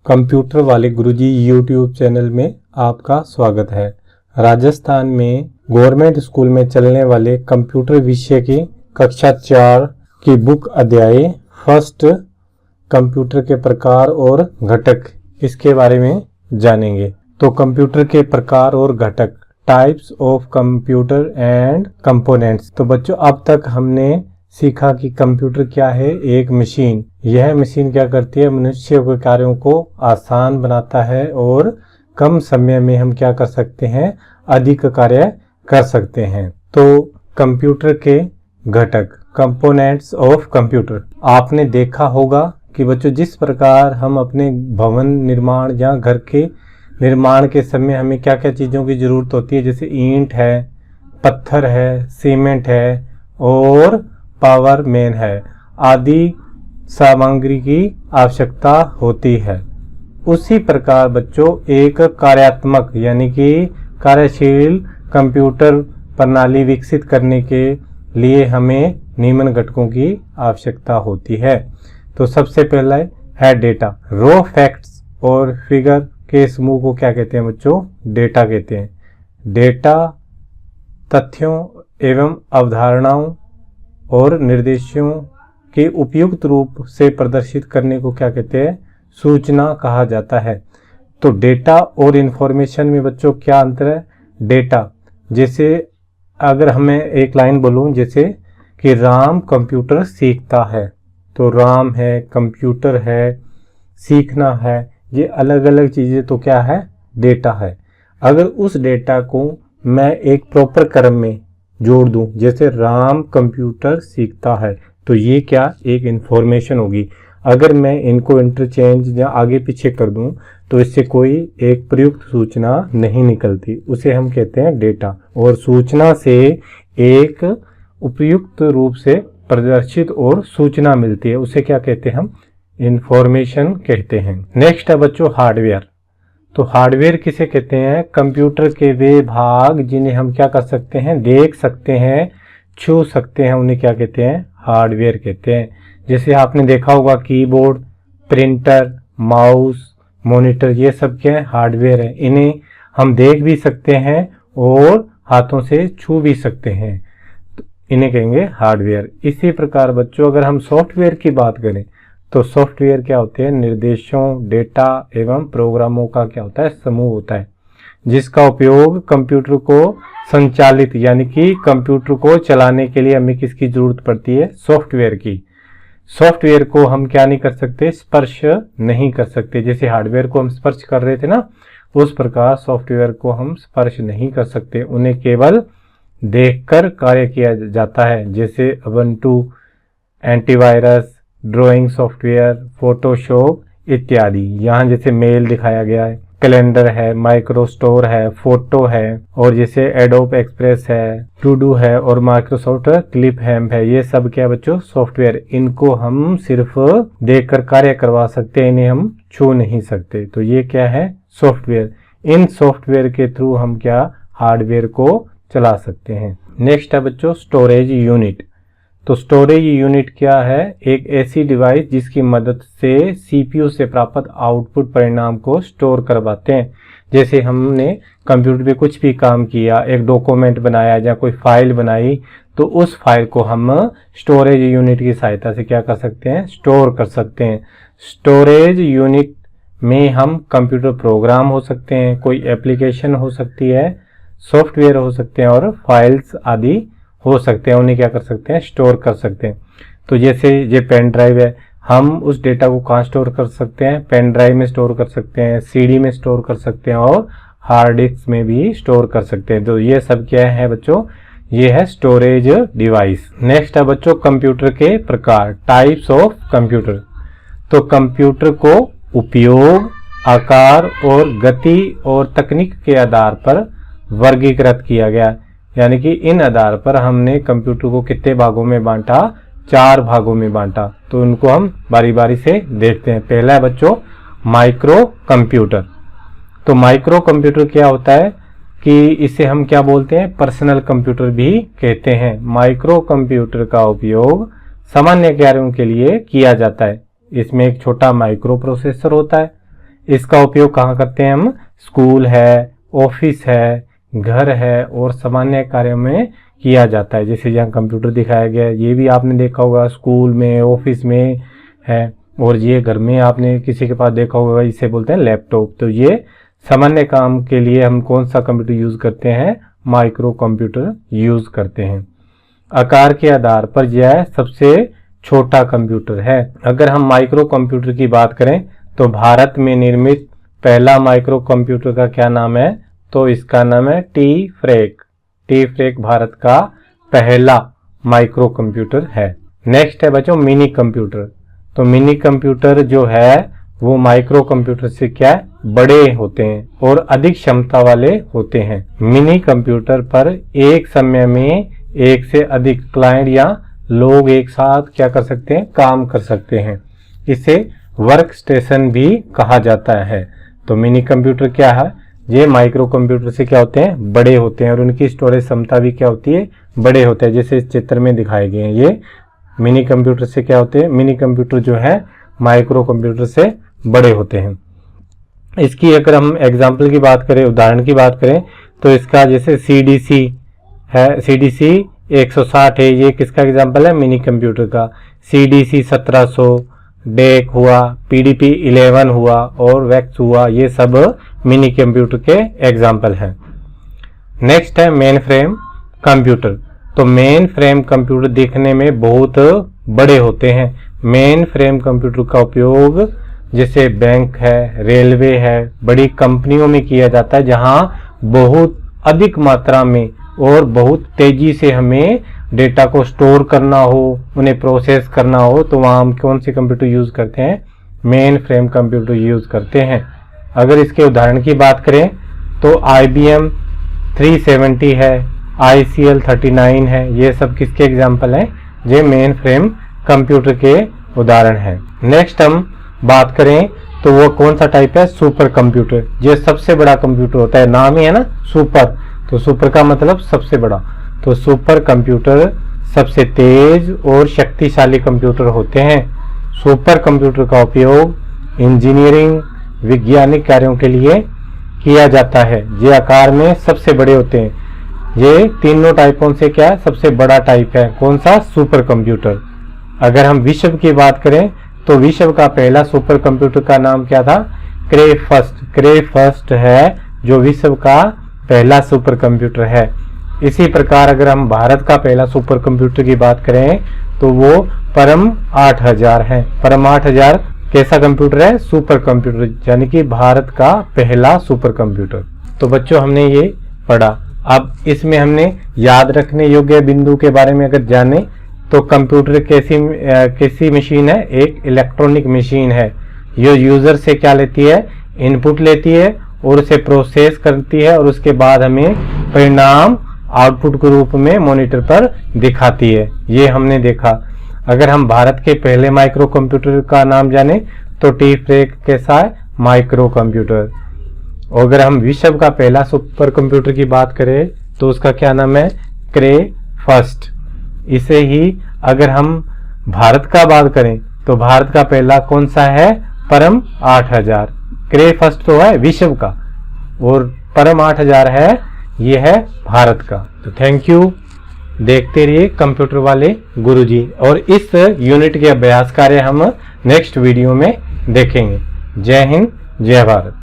Computer वाले गुरुजी YouTube channel में आपका स्वागत है। राजस्थान में गवर्नमेंट स्कूल में चलने वाले कंप्यूटर विषय की कक्षा 4 की बुक अध्याय फर्स्ट कंप्यूटर के प्रकार और घटक इसके बारे में जानेंगे। तो कंप्यूटर के प्रकार और घटक, types of computer and components. तो बच्चों अब तक हमने सीखा कि कंप्यूटर क्या है, एक मशीन। यह मशीन क्या करती है, मनुष्य के कार्यों को आसान बनाता है और कम समय में हम क्या कर सकते हैं, अधिक कार्य कर सकते हैं। तो कंप्यूटर के घटक, कंपोनेंट्स ऑफ कंप्यूटर। आपने देखा होगा कि बच्चों जिस प्रकार हम अपने भवन निर्माण या घर के निर्माण के समय हमें क्या क्या चीज़ों की ज़रूरत होती है, जैसे ईंट है, पत्थर है, सीमेंट है और पावर मैन है आदि सामग्री की आवश्यकता होती है। उसी प्रकार बच्चों एक कार्यात्मक यानी कि कार्यशील कंप्यूटर प्रणाली विकसित करने के लिए हमें निम्न घटकों की आवश्यकता होती है। तो सबसे पहला है डेटा। रॉ फैक्ट्स और फिगर के समूह को क्या कहते हैं बच्चों, डेटा कहते हैं। डेटा तथ्यों एवं अवधारणाओं और निर्देशों के उपयुक्त रूप से प्रदर्शित करने को क्या कहते हैं, सूचना कहा जाता है। तो डेटा और इंफॉर्मेशन में बच्चों क्या अंतर है। डेटा, जैसे अगर हमें एक लाइन बोलूं जैसे कि राम कंप्यूटर सीखता है, तो राम है, कंप्यूटर है, सीखना है, ये अलग अलग चीज़ें तो क्या है, डेटा है। अगर उस डेटा को मैं एक प्रॉपर क्रम में जोड़ दूं, जैसे राम कंप्यूटर सीखता है, तो ये क्या एक इंफॉर्मेशन होगी। अगर मैं इनको इंटरचेंज या आगे पीछे कर दूं तो इससे कोई एक प्रयुक्त सूचना नहीं निकलती, उसे हम कहते हैं डेटा। और सूचना से एक उपयुक्त रूप से प्रदर्शित और सूचना मिलती है, उसे क्या कहते हैं, हम इंफॉर्मेशन कहते हैं। नेक्स्ट है बच्चों हार्डवेयर। तो हार्डवेयर किसे कहते हैं, कंप्यूटर के वे भाग जिन्हें हम क्या कर सकते हैं, देख सकते हैं, छू सकते हैं, उन्हें क्या कहते हैं, हार्डवेयर कहते हैं। जैसे आपने देखा होगा कीबोर्ड, प्रिंटर, माउस, मॉनिटर, ये सब क्या है, हार्डवेयर है। इन्हें हम देख भी सकते हैं और हाथों से छू भी सकते हैं, तो इन्हें कहेंगे हार्डवेयर। इसी प्रकार बच्चों अगर हम सॉफ्टवेयर की बात करें तो सॉफ्टवेयर क्या होते हैं, निर्देशों, डेटा एवं प्रोग्रामों का क्या होता है, समूह होता है, जिसका उपयोग कंप्यूटर को संचालित यानी कि कंप्यूटर को चलाने के लिए हमें किसकी जरूरत पड़ती है, सॉफ्टवेयर की। सॉफ्टवेयर को हम क्या नहीं कर सकते, स्पर्श नहीं कर सकते। जैसे हार्डवेयर को हम स्पर्श कर रहे थे ना, उस प्रकार सॉफ्टवेयर को हम स्पर्श नहीं कर सकते, उन्हें केवल देखकर कार्य किया जाता है। जैसे Ubuntu, antivirus, drawing software, Photoshop इत्यादि। यहाँ जैसे मेल दिखाया गया है, कैलेंडर है, माइक्रोस्टोर है, फोटो है, और जैसे एडोब एक्सप्रेस है, टू डू है और माइक्रोसॉफ्ट क्लिप हैम्प है। ये सब क्या बच्चों, सॉफ्टवेयर। इनको हम सिर्फ देखकर कार्य करवा सकते हैं, इन्हें हम छू नहीं सकते। तो ये क्या है, सॉफ्टवेयर। इन सॉफ्टवेयर के थ्रू हम क्या हार्डवेयर को चला सकते हैं। नेक्स्ट है बच्चों स्टोरेज यूनिट। तो स्टोरेज यूनिट क्या है, एक ऐसी डिवाइस जिसकी मदद से सीपीयू से प्राप्त आउटपुट परिणाम को स्टोर करवाते हैं। जैसे हमने कंप्यूटर पे कुछ भी काम किया, एक डॉक्यूमेंट बनाया या कोई फाइल बनाई, तो उस फाइल को हम स्टोरेज यूनिट की सहायता से क्या कर सकते हैं, स्टोर कर सकते हैं। स्टोरेज यूनिट में हम कंप्यूटर प्रोग्राम हो सकते हैं, कोई एप्लीकेशन हो सकती है, सॉफ्टवेयर हो सकते हैं और फाइल्स आदि हो सकते हैं, उन्हें क्या कर सकते हैं, स्टोर कर सकते हैं। तो जैसे ये पेन ड्राइव है, हम उस डेटा को कहाँ स्टोर कर सकते हैं, पेन ड्राइव में स्टोर कर सकते हैं, सीडी में स्टोर कर सकते हैं और हार्ड डिस्क में भी स्टोर कर सकते हैं। तो ये सब क्या है बच्चों, ये है स्टोरेज डिवाइस। नेक्स्ट है बच्चों कंप्यूटर के प्रकार, टाइप्स ऑफ कंप्यूटर। तो कंप्यूटर को उपयोग, आकार और गति और तकनीक के आधार पर वर्गीकृत किया गया, यानी कि इन आधार पर हमने कंप्यूटर को कितने भागों में बांटा, 4 भागों में बांटा। तो उनको हम बारी बारी से देखते हैं। पहला है बच्चों माइक्रो कंप्यूटर। तो माइक्रो कंप्यूटर क्या होता है कि इसे हम क्या बोलते हैं, पर्सनल कंप्यूटर भी कहते हैं। माइक्रो कंप्यूटर का उपयोग सामान्य कार्यों के लिए किया जाता है। इसमें एक छोटा माइक्रो प्रोसेसर होता है, इसका उपयोग कहाँ करते हैं हम? स्कूल है, ऑफिस है, घर है और सामान्य कार्यों में किया जाता है। जैसे यहाँ कंप्यूटर दिखाया गया है, ये भी आपने देखा होगा स्कूल में, ऑफिस में है, और ये घर में आपने किसी के पास देखा होगा, इसे बोलते हैं लैपटॉप। तो ये सामान्य काम के लिए हम कौन सा कंप्यूटर यूज करते हैं? माइक्रो कंप्यूटर यूज करते हैं। आकार के आधार पर यह सबसे छोटा कंप्यूटर है। अगर हम माइक्रो कंप्यूटर की बात करें तो भारत में निर्मित पहला माइक्रो कंप्यूटर का क्या नाम है? तो इसका नाम है टी फ्रैक। टी फ्रैक भारत का पहला माइक्रो कंप्यूटर है। नेक्स्ट है बच्चों मिनी कंप्यूटर। तो मिनी कंप्यूटर जो है वो माइक्रो कंप्यूटर से क्या है? बड़े होते हैं और अधिक क्षमता वाले होते हैं। मिनी कंप्यूटर पर एक समय में एक से अधिक क्लाइंट या लोग एक साथ क्या कर सकते हैं? काम कर सकते हैं। इसे वर्क स्टेशन भी कहा जाता है। तो मिनी कंप्यूटर क्या है? ये माइक्रो कंप्यूटर से क्या होते हैं? बड़े होते हैं और उनकी स्टोरेज क्षमता भी क्या होती है? बड़े होते हैं। जैसे इस चित्र में दिखाए गए हैं, ये मिनी कंप्यूटर से क्या होते हैं? मिनी कंप्यूटर जो है माइक्रो कंप्यूटर से बड़े होते हैं। इसकी अगर हम एग्जाम्पल की बात करें, उदाहरण की बात करें, तो इसका जैसे CDC है, CDC 160 है, ये किसका एग्जाम्पल है? मिनी कंप्यूटर का। CDC 1700, डेक हुआ, PDP 11 हुआ और वैक्स हुआ, ये सब मिनी कंप्यूटर के एग्जाम्पल हैं। नेक्स्ट है मेन फ्रेम कंप्यूटर। तो मेन फ्रेम कंप्यूटर देखने में बहुत बड़े होते हैं। मेन फ्रेम कंप्यूटर का उपयोग जैसे बैंक है, रेलवे है, बड़ी कंपनियों में किया जाता है, जहां बहुत अधिक मात्रा में और बहुत तेजी से हमें डेटा को स्टोर करना हो, उन्हें प्रोसेस करना हो, तो वहां हम कौन से कंप्यूटर यूज करते हैं? मेन फ्रेम कंप्यूटर यूज करते हैं। अगर इसके उदाहरण की बात करें तो IBM 370 है, ICL 39 है, ये सब किसके एग्जाम्पल हैं? ये मेन फ्रेम कंप्यूटर के उदाहरण हैं। नेक्स्ट हम बात करें तो वो कौन सा टाइप है? Super computer. ये सबसे बड़ा कंप्यूटर होता है, नाम ही है ना सुपर, तो सुपर का मतलब सबसे बड़ा। तो सुपर कंप्यूटर सबसे तेज और शक्तिशाली कंप्यूटर होते हैं। सुपर कंप्यूटर का उपयोग इंजीनियरिंग, वैज्ञानिक कार्यों के लिए किया जाता है। ये आकार में सबसे बड़े होते हैं। ये तीनों टाइपों से क्या है? सबसे बड़ा टाइप है। कौन सा? Super computer. अगर हम विश्व की बात करें तो विश्व का पहला सुपर कंप्यूटर का नाम क्या था? क्रे फर्स्ट। क्रे फर्स्ट है जो विश्व का पहला सुपर कंप्यूटर है। इसी प्रकार अगर हम भारत का पहला सुपर कंप्यूटर की बात करें तो वो परम 8000 है। परम 8000 कैसा कंप्यूटर है? सुपर कंप्यूटर, यानी कि भारत का पहला सुपर कंप्यूटर। तो बच्चों हमने ये पढ़ा। अब इसमें हमने याद रखने योग्य बिंदु के बारे में अगर जाने तो कंप्यूटर कैसी मशीन है? एक इलेक्ट्रॉनिक मशीन है। ये यूजर से क्या लेती है? इनपुट लेती है और उसे प्रोसेस करती है और उसके बाद हमें परिणाम आउटपुट के रूप में मॉनिटर पर दिखाती है। ये हमने देखा। अगर हम भारत के पहले माइक्रो कंप्यूटर का नाम जाने तो टी फ्रैक कैसा है? Micro computer. और अगर हम विश्व का पहला सुपर कंप्यूटर की बात करें तो उसका क्या नाम है? क्रे फर्स्ट। इसे ही अगर हम भारत का बात करें तो भारत का पहला कौन सा है? परम 8000। क्रे फर्स्ट तो है विश्व का और परम 8000 है, ये है भारत का। तो थैंक यू। देखते रहिए कंप्यूटर वाले गुरुजी, और इस यूनिट के अभ्यास कार्य हम नेक्स्ट वीडियो में देखेंगे। जय हिंद, जय भारत।